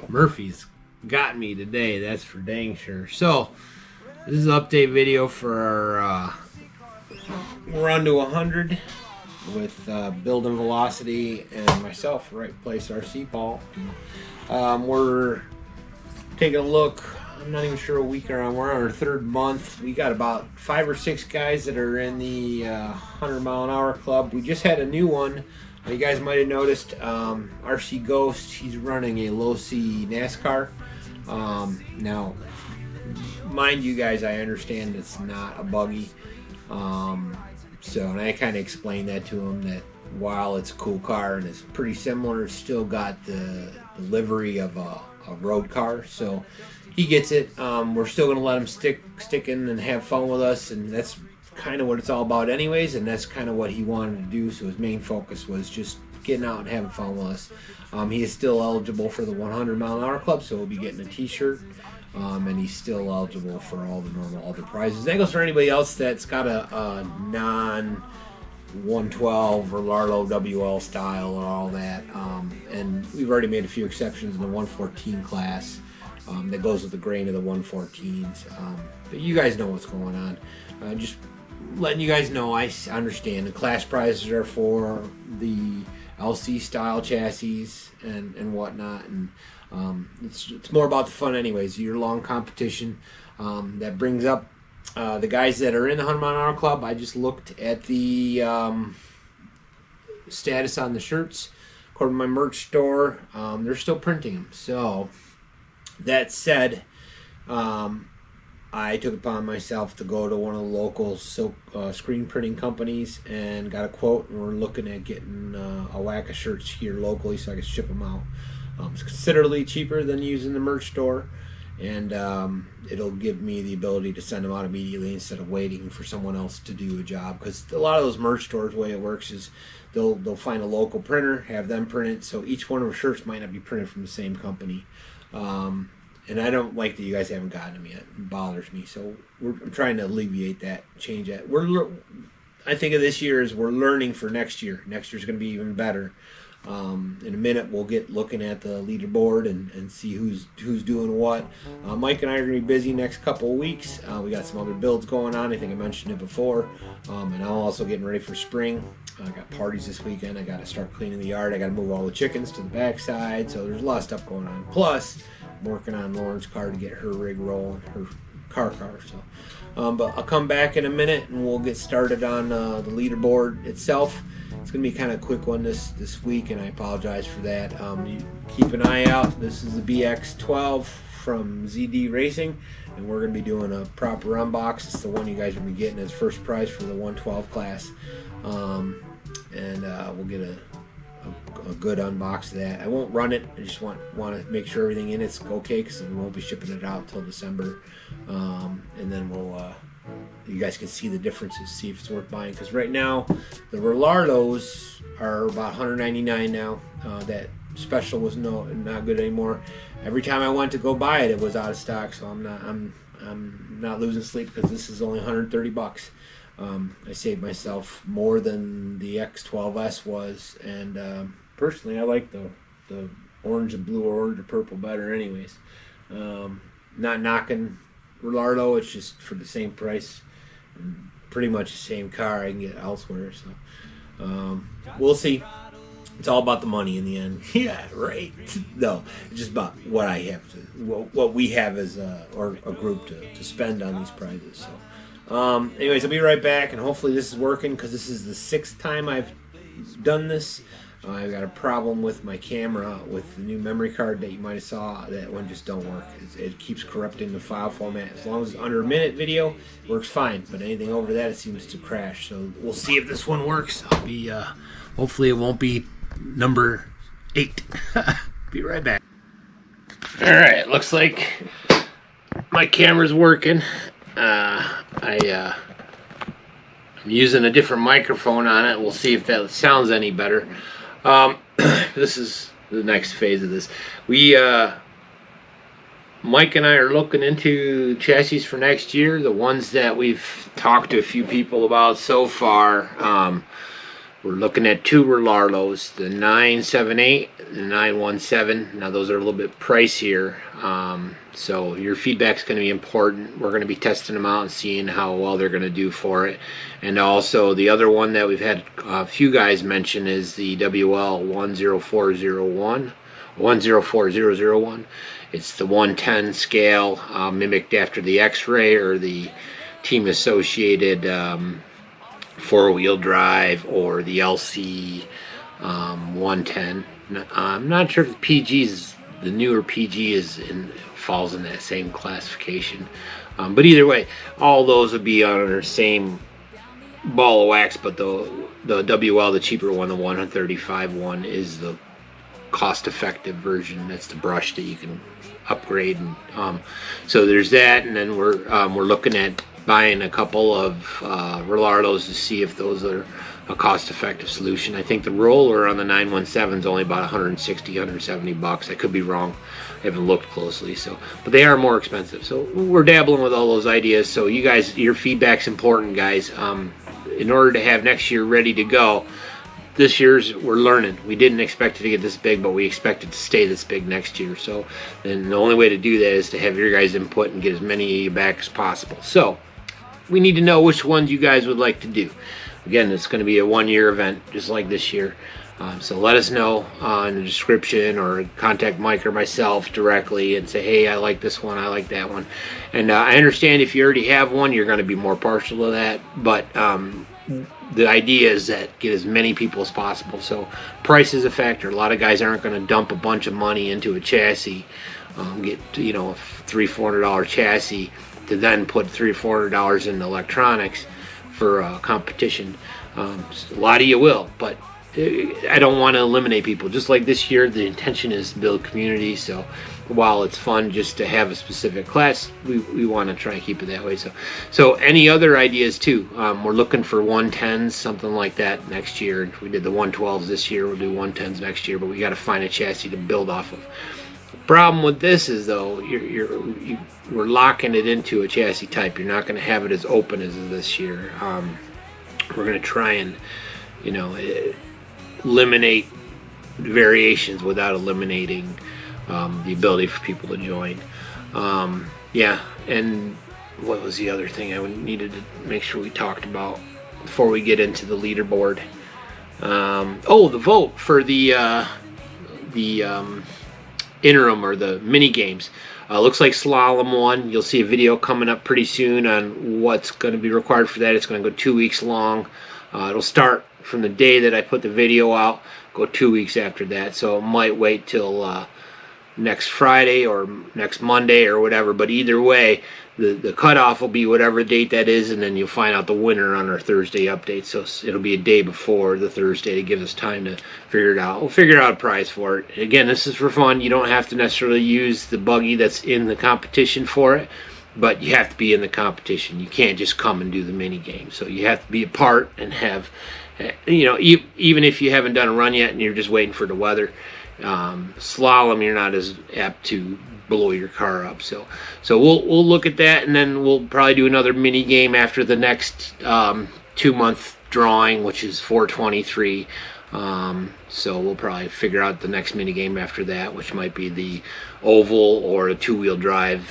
Murphy's got me today, that's for dang sure. So this is an update video for our we're on to 100 with building velocity and myself, Right Place RC Paul. We're taking a look. I'm not even sure a week around. We're on our third month. We got about 5 or 6 guys that are in the 100-mile-an-hour club. We just had a new one. You guys might have noticed RC Ghost. He's running a low C NASCAR. Now, mind you guys, I understand it's not a buggy. And I kind of explained that to him, that while it's a cool car and it's pretty similar, it's still got the livery of a road car. So he gets it. We're still going to let him stick in and have fun with us, and that's kind of what it's all about anyways, and that's kind of what he wanted to do. So his main focus was just getting out and having fun with us. He is still eligible for the 100-mile-an-hour club, so he'll be getting a t-shirt. And he's still eligible for all the normal other prizes. That goes for anybody else that's got a non-112 Rlaarlo WL style and all that. And we've already made a few exceptions in the 114 class that goes with the grain of the 114s. But you guys know what's going on. Just letting you guys know, I understand the class prizes are for the LC style chassis and whatnot, and it's more about the fun anyways. Year-long competition that brings up the guys that are in the 100-mile-an-hour club. I just looked at the status on the shirts. According to my merch store, they're still printing them. So that said, I took it upon myself to go to one of the local screen printing companies and got a quote, and we're looking at getting a whack of shirts here locally so I can ship them out. It's considerably cheaper than using the merch store, and it'll give me the ability to send them out immediately instead of waiting for someone else to do a job. Because a lot of those merch stores, the way it works is they'll find a local printer, have them print it, so each one of our shirts might not be printed from the same company. And I don't like that you guys haven't gotten them yet. It bothers me. So I'm trying to alleviate that, change that. I think of this year as we're learning for next year. Next year's going to be even better. In a minute, we'll get looking at the leaderboard and see who's doing what. Mike and I are going to be busy next couple of weeks. We got some other builds going on. I think I mentioned it before. And I'm also getting ready for spring. I got parties this weekend. I got to start cleaning the yard. I got to move all the chickens to the backside. So there's a lot of stuff going on. Plus, I'm working on Lauren's car to get her rig rolling, her car. So, but I'll come back in a minute and we'll get started on the leaderboard itself. It's going to be kind of a quick one this week, and I apologize for that. You keep an eye out. This is the BX12 from ZD Racing, and we're going to be doing a proper unbox. It's the one you guys will be getting as first prize for the 112 class. We'll get a good unbox of that. I won't run it. I just want to make sure everything in it's okay, because we won't be shipping it out till December. And then you guys can see the differences, see if it's worth buying. Because right now, the Rlaarlos are about $199 now. That special was not good anymore. Every time I went to go buy it, it was out of stock. So I'm not losing sleep, because this is only $130. I saved myself more than the X12S was, and personally, I like the orange and blue or orange or purple better. Anyways, not knocking Rlaarlo, it's just for the same price, and pretty much the same car I can get elsewhere. So we'll see. It's all about the money in the end. Yeah, right. No, it's just about what I have what we have as a group to spend on these prizes. So. Anyways, I'll be right back, and hopefully this is working, because this is the 6th time I've done this. I've got a problem with my camera with the new memory card that you might have saw. That one just don't work. It keeps corrupting the file format. As long as it's under a minute video, it works fine, but anything over that, it seems to crash. So we'll see if this one works. I'll be hopefully it won't be number 8. Be right back. Alright, looks like my camera's working. I'm using a different microphone on it. We'll see if that sounds any better. This is the next phase of this. Mike and I are looking into chassis for next year. The ones that we've talked to a few people about so far. We're looking at 2 Rlaarlos, the 978 and the 917. Now those are a little bit pricier, so your feedback's going to be important. We're going to be testing them out and seeing how well they're going to do for it. And also the other one that we've had a few guys mention is the WL10401. 104001. It's the 110 scale, mimicked after the X-Ray or the team associated 4-wheel drive or the LC 110. I'm not sure if the PG's, the newer PG falls in that same classification, but either way, all those would be on our same ball of wax. But the WL, the cheaper one, the 135 one, is the cost-effective version. That's the brush that you can upgrade, and so there's that. And then we're looking at buying a couple of Rlaarlos to see if those are a cost-effective solution. I think the roller on the 917 is only about 160, 170 bucks. I could be wrong. I haven't looked closely. But they are more expensive. So we're dabbling with all those ideas. So you guys, your feedback's important, guys. In order to have next year ready to go, this year's, we're learning. We didn't expect it to get this big, but we expect it to stay this big next year. So then the only way to do that is to have your guys' input and get as many of you back as possible. So we need to know which ones you guys would like to do. Again, it's going to be a one-year event, just like this year. So let us know in the description, or contact Mike or myself directly and say, hey, I like this one, I like that one. And I understand if you already have one, you're going to be more partial to that. But the idea is that get as many people as possible. So price is a factor. A lot of guys aren't going to dump a bunch of money into a chassis, get a $300-400 chassis, to then put $300 or $400 in electronics for competition. A lot of you will, but I don't want to eliminate people. Just like this year, the intention is to build community. So while it's fun just to have a specific class, we want to try and keep it that way. So any other ideas too? We're looking for 110s, something like that next year. We did the 112s this year. We'll do 110s next year, but we got to find a chassis to build off of. Problem with this is, though, we're locking it into a chassis type. You're not going to have it as open as this year. We're going to try and eliminate variations without eliminating the ability for people to join. Yeah, and what was the other thing I needed to make sure we talked about before we get into the leaderboard? The vote for the interim, or the mini games. Looks like Slalom won. You'll see a video coming up pretty soon on what's going to be required for that. It's going to go 2 weeks long. It'll start from the day that I put the video out, go 2 weeks after that. So it might wait till next Friday or next Monday or whatever. But either way, the cutoff will be whatever date that is, and then you'll find out the winner on our Thursday update. So it'll be a day before the Thursday to give us time to figure it out. We'll figure out a prize for it. Again, this is for fun. You don't have to necessarily use the buggy that's in the competition for it, but you have to be in the competition. You can't just come and do the mini game. So you have to be a part and have, even if you haven't done a run yet and you're just waiting for the weather. Slalom, you're not as apt to blow your car up. So we'll look at that, and then we'll probably do another mini game after the next 2-month drawing, which is 423. So we'll probably figure out the next mini game after that, which might be the oval or a 2-wheel drive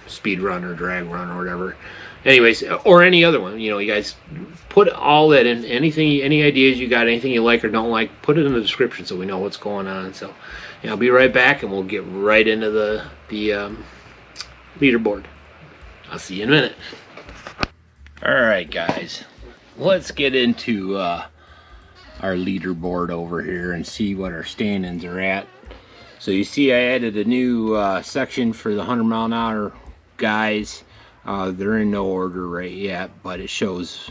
speed run or drag run or whatever. Anyways, or any other one. You guys put all that in. Any ideas you got, anything you like or don't like, put it in the description so we know what's going on. So I'll be right back, and we'll get right into the leaderboard. I'll see you in a minute. All right, guys, let's get into our leaderboard over here and see what our standings are at. So you see, I added a new section for the 100-mile-an-hour guys. They're in no order right yet, but it shows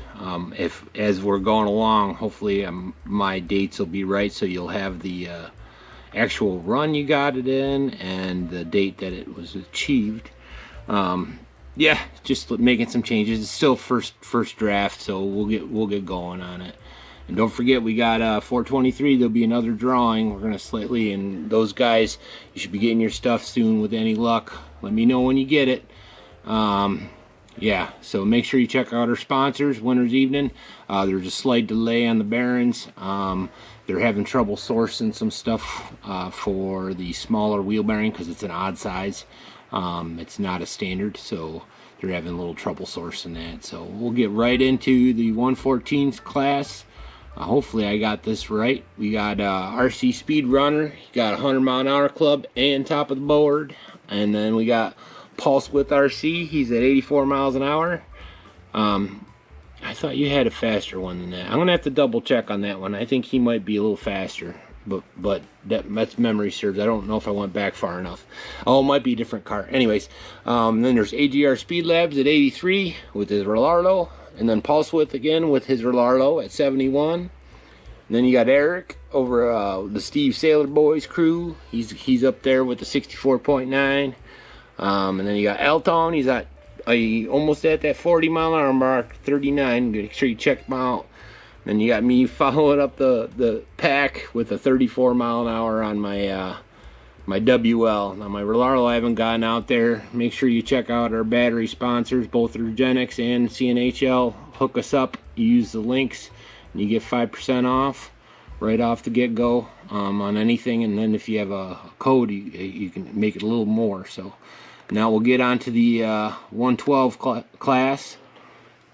as we're going along. Hopefully my dates will be right, so you'll have the actual run you got it in and the date that it was achieved. Yeah, just making some changes. It's still first draft, so we'll get going on it. And don't forget, we got 423. There'll be another drawing. We're gonna slightly, and those guys, you should be getting your stuff soon with any luck. Let me know when you get it. yeah, so make sure you check out our sponsors, Winter's Evening. There's a slight delay on the bearings. They're having trouble sourcing some stuff for the smaller wheel bearing because it's an odd size. It's not a standard, so they're having a little trouble sourcing that. So we'll get right into the 114 class. Hopefully I got this right. We got RC Speed Runner. He got 100 mile an hour club and top of the board. And then we got Pulse Width RC. He's at 84 miles an hour. I thought you had a faster one than that. I'm gonna have to double check on that one. I think he might be a little faster, but that's memory serves. I don't know if I went back far enough. Oh, it might be a different car. Anyways, then there's AGR Speed Labs at 83 with his Rlaarlo, and then Pulse Width again with his Rlaarlo at 71. And then you got Eric over the Steve Sailor Boys crew. He's up there with the 64.9. And then you got Elton. He's at almost at that 40 mile an hour mark, 39. Make sure you check him out. Then you got me following up the pack with a 34 mile an hour on my my WL. Now my Rlaarlo I haven't gotten out there. Make sure you check out our battery sponsors, both Regenix and CNHL. Hook us up. You use the links, and you get 5% off right off the get-go on anything. And then if you have a code, you can make it a little more. So now we'll get on to the 112 class.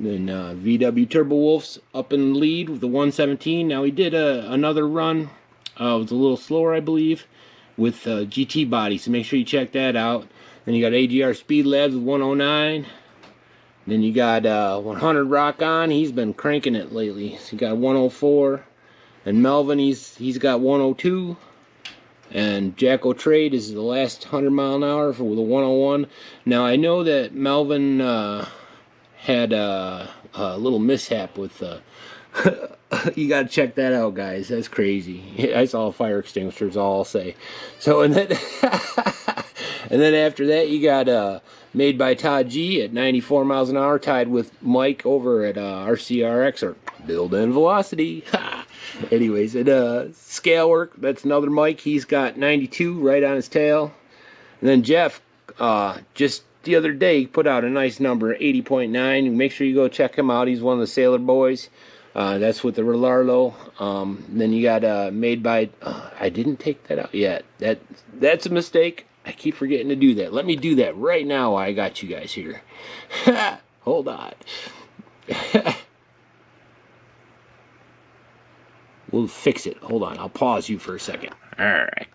Then VW Turbo Wolf's up in the lead with the 117. Now he did another run. It was a little slower, I believe, with GT body. So make sure you check that out. Then you got AGR Speed Labs with 109. Then you got 100 Rock On. He's been cranking it lately. So you got 104. And Melvin, he's got 102. And Jacko Trade is the last 100 mile an hour for the 101. Now I know that Melvin had a little mishap with you gotta check that out, guys. That's crazy. I saw a fire extinguisher, is all I'll say. So and then and then after that you got Made by Todd G at 94 miles an hour, tied with Mike over at RCRX, or Build and Velocity. Anyways, and Scale Work, that's another Mike. He's got 92 right on his tail. And then Jeff, just the other day, put out a nice number, 80.9. Make sure you go check him out. He's one of the Sailor Boys. That's with the Rlaarlo. Then you got Made by... I didn't take that out yet. That's a mistake. I keep forgetting to do that. Let me do that right now while I got you guys here. Hold on. We'll fix it. Hold on. I'll pause you for a second. Alright.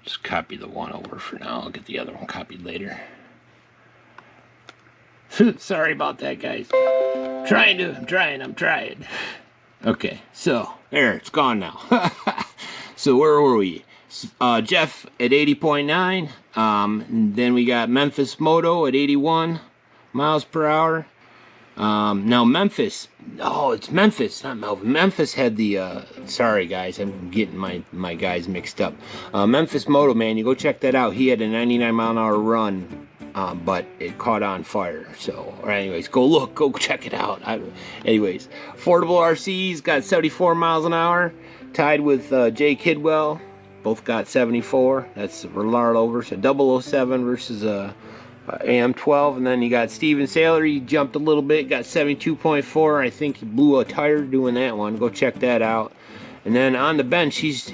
Just copy the one over for now. I'll get the other one copied later. Sorry about that, guys. I'm trying. Okay, so there, it's gone now. So where were we? Jeff at 80.9. Then we got Memphis Moto at 81 miles per hour. Now Memphis, it's Memphis, not Melvin. Memphis had the, sorry guys, I'm getting my guys mixed up. Memphis Moto, man, you go check that out. He had a 99 mile an hour run, but it caught on fire. So, anyways, go check it out. Anyways, Affordable RC's got 74 miles an hour, tied with Jay Kidwell. Both got 74. That's Rlaarlo versus 007 versus AM-12, and then you got Steven Sailor. He jumped a little bit, got 72.4. I think he blew a tire doing that one. Go check that out. And then on the bench, he's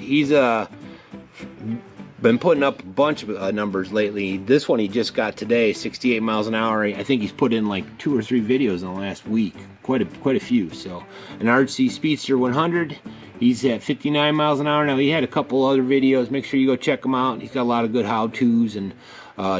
been putting up a bunch of numbers lately. This one he just got today, 68 miles an hour. I think he's put in like 2 or 3 videos in the last week, quite a few. So an RC Speedster 100. He's at 59 miles an hour. Now he had a couple other videos. Make sure you go check him out. He's got a lot of good how-tos. And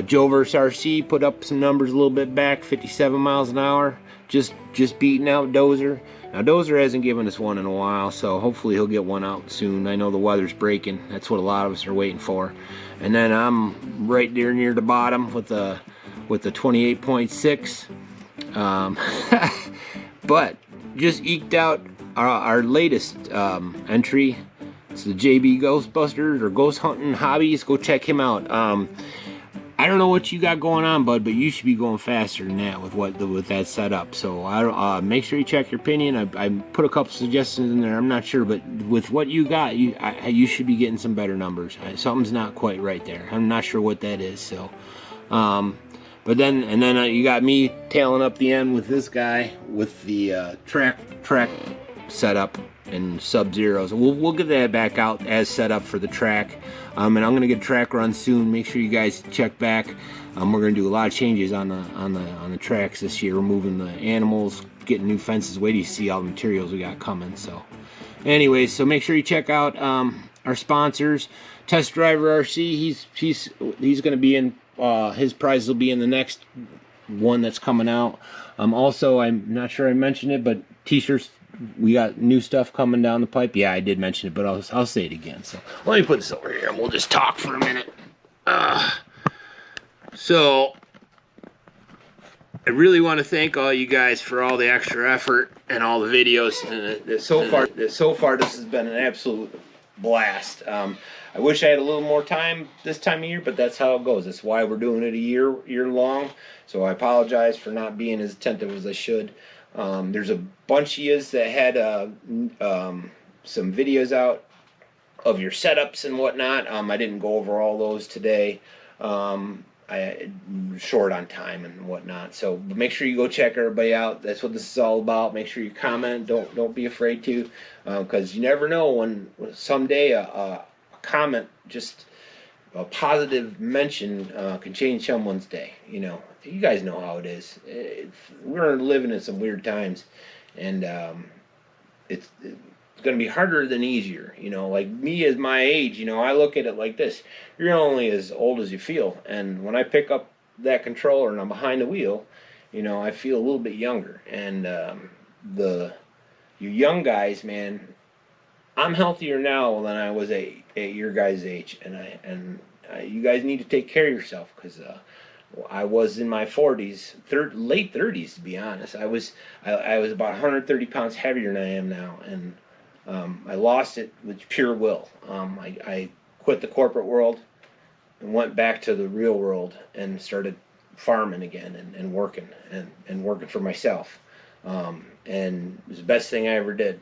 Joe vs. RC put up some numbers a little bit back, 57 miles an hour, just beating out Dozer. Now Dozer hasn't given us one in a while, so hopefully he'll get one out soon. I know the weather's breaking. That's what a lot of us are waiting for. And then I'm right there near the bottom with the 28.6. But just eked out our latest entry. It's the JB Ghostbusters or Ghost Hunting Hobbies. Go check him out. I don't know what you got going on, bud, but you should be going faster than that with that setup. So make sure you check your opinion. I put a couple suggestions in there. I'm not sure, but with what you got, you should be getting some better numbers. Something's not quite right there. I'm not sure what that is. So, but But then, and then you got me tailing up the end with this guy with the track setup and Sub-Zeros. We'll get that back out as set up for the track. And I'm gonna get a track run soon. Make sure you guys check back. We're gonna do a lot of changes on the tracks this year, removing the animals, getting new fences. Wait till you see all the materials we got coming. So, anyways, so make sure you check out our sponsors. Test Driver RC. He's gonna be in. His prize will be in the next one that's coming out. Also, I'm not sure I mentioned it, but t-shirts. We got new stuff coming down the pipe. Yeah, I did mention it, but I'll say it again. So let me put this over here and we'll just talk for a minute. So I really want to thank all you guys for all the extra effort and all the videos. And so far, this has been an absolute blast. I wish I had a little more time this time of year, but that's how it goes. That's why we're doing it a year long. So I apologize for not being as attentive as I should. There's a bunch of yous that had some videos out of your setups and whatnot. I didn't go over all those today. I'm short on time and whatnot. So make sure you go check everybody out. That's what this is all about. Make sure you comment. Don't be afraid to, because you never know when someday a comment, just a positive mention, can change someone's day. You know, you guys know how it is. We're living in some weird times, and it's going to be harder than easier. You know, like me as my age, you know, I look at it like this: you're only as old as you feel. And when I pick up that controller and I'm behind the wheel, you know, I feel a little bit younger. And you young guys, man, I'm healthier now than I was at your guys' age, and you guys need to take care of yourself, because I was in my 40s, late 30s to be honest. I was about 130 pounds heavier than I am now, and I lost it with pure will. I quit the corporate world and went back to the real world and started farming again and working and working for myself, and it was the best thing I ever did.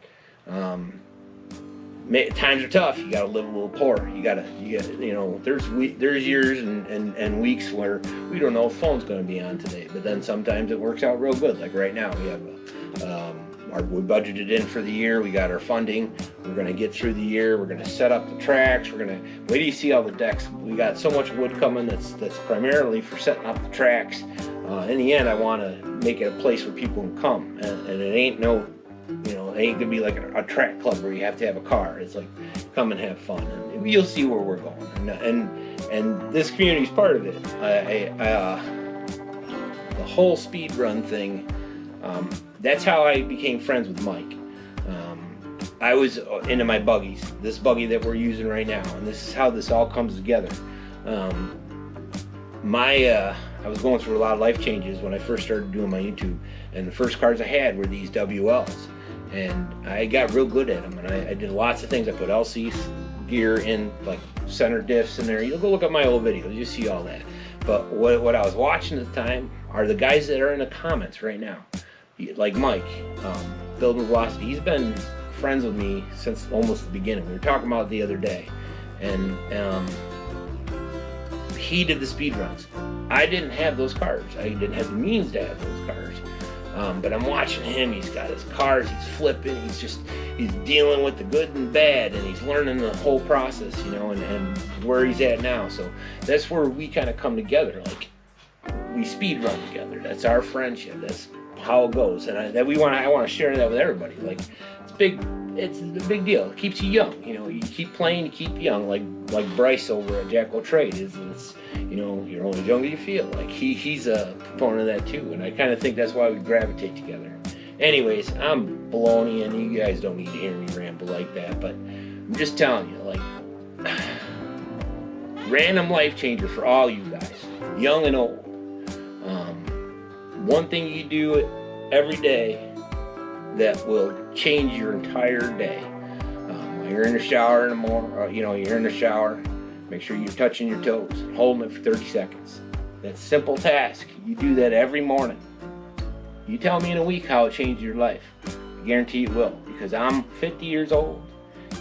Times are tough. You gotta live a little poor. You gotta, you know, there's years and weeks where we don't know if the phone's gonna be on today, but then sometimes it works out real good. Like right now, we have we budgeted in for the year. We got our funding. We're gonna get through the year. We're gonna set up the tracks. We're gonna wait till you see all the decks. We got so much wood coming that's primarily for setting up the tracks. In the end, I want to make it a place where people can come, and it ain't no. You know, it ain't gonna be like a track club where you have to have a car. It's like, come and have fun, and you'll see where we're going. And this community is part of it. The whole speed run thing. That's how I became friends with Mike. I was into my buggies. This buggy that we're using right now, and this is how this all comes together. I was going through a lot of life changes when I first started doing my YouTube, and the first cars I had were these WLs. And I got real good at them, and I did lots of things. I put LC gear in, like center diffs in there. You'll go look at my old videos, you see all that. But what I was watching at the time are the guys that are in the comments right now, like Mike, Building Velocity. He's been friends with me since almost the beginning. We were talking about it the other day, and he did the speed runs. I didn't have those cars. I didn't have the means to have those cars. But I'm watching him. He's got his cars. He's flipping. He's dealing with the good and bad, and he's learning the whole process, you know, and where he's at now. So that's where we kind of come together. Like, we speed run together. That's our friendship. That's how it goes. And I want to share that with everybody. Like, it's big. It's a big deal. It keeps you young. You know, you keep playing, you keep young. Like Bryce over at Jack Trade is. You know, you're only young as you feel. Like he's a proponent of that too, and I kind of think that's why we gravitate together. Anyways, I'm baloney, and you guys don't need to hear me ramble like that, but I'm just telling you, like, random life changer for all you guys, young and old. One thing you do every day that will change your entire day. When you're in the shower in the morning, you're in the shower. Make sure you're touching your toes, holding it for 30 seconds. That's a simple task. You do that every morning. You tell me in a week how it changed your life. I guarantee it will, because I'm 50 years old,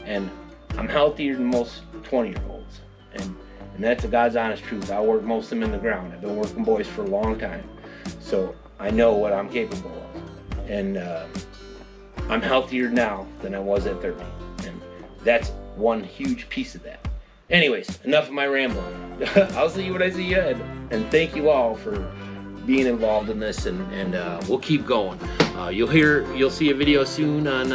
and I'm healthier than most 20-year-olds. And And that's a God's honest truth. I work most of them in the ground. I've been working boys for a long time. So I know what I'm capable of. And I'm healthier now than I was at 30. And that's one huge piece of that. Anyways, enough of my rambling. I'll see you when I see you. And thank you all for being involved in this, and we'll keep going. You'll see a video soon on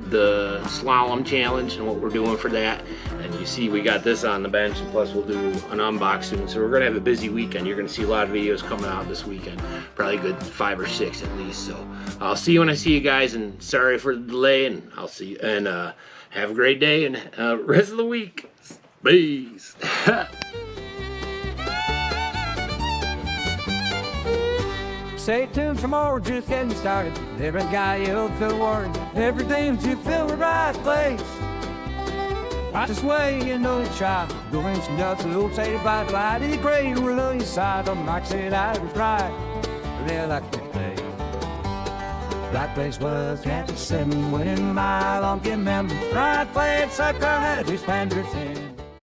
the Slalom challenge and what we're doing for that. And you see we got this on the bench, and plus we'll do an unbox soon. So we're gonna have a busy weekend. You're gonna see a lot of videos coming out this weekend, probably a good 5 or 6 at least. So I'll see you when I see you guys, and sorry for the delay, and I'll see you, and have a great day and rest of the week. Peace. Stay tuned for more, just getting started. Every guy you'll feel worried. Everything you feel the right place. Right this way, you know you try. Going some nuts, a little say bye bye. To the grave, we're on your side. Don't knock it out of pride. Really like to play. Right place was at the 7 winning mile. I'm getting them. Right place, sucker, had to spend your 10.